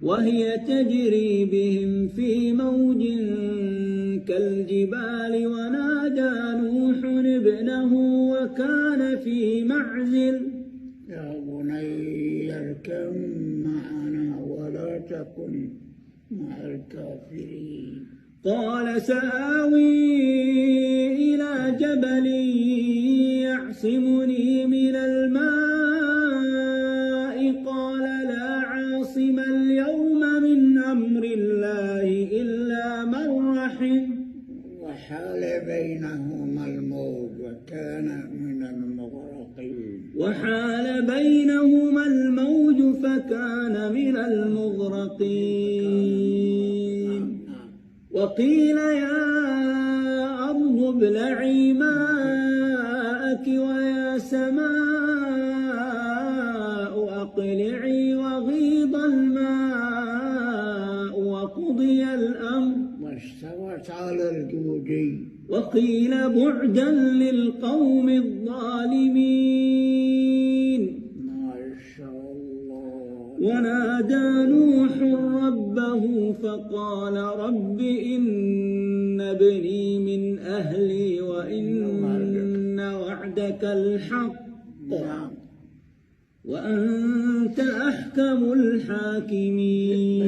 وهي تجري بهم في موج كالجبال ونادى نوح ابنه وكان في معزل يا بني اركب معنا ولا تكن مع الكافرين قال سآوي إلى جبل يعصمني من الماء قال لا عاصم اليوم من أمر الله إلا من رحم وحال بينهما الموج فكان من المغرقين وقيل يا أرض ابلعي ماءك ويا سماء أقلعي وغيض الماء وقضي الأمر واستوت على الجودي وقيل بعدا للقوم الظالمين. ما شاء الله. ونادى نوح ربه فقال رب إن ابني من أهلي وإن وعدك الحق وأنت أحكم الحاكمين.